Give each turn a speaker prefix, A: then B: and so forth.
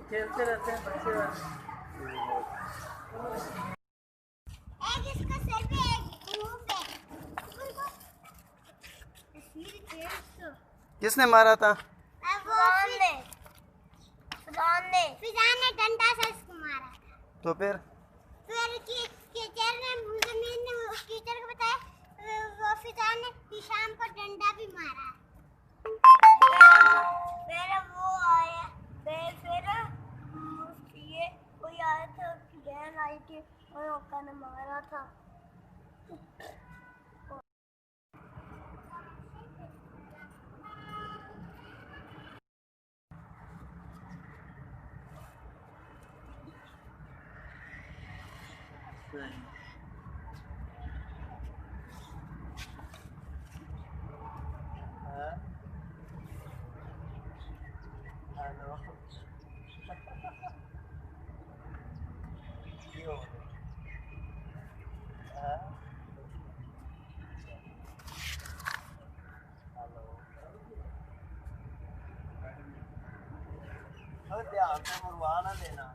A: खेलते रहते हैं बच्चे।
B: एक इसका सर पे एक मुंह पे तो
A: किसने मारा था?
B: फिजान ने डंडा से इसको मारा।
A: तो फिर
B: टीचर ने जमीन ने उस टीचर को बताया वो फिजान ने हिशाम को डंडा भी मारा। फिर वो आया फिर ये कोई आया था बहन आई थी और ओका ने मारा था।
A: ध्यान से मरवा ना देना।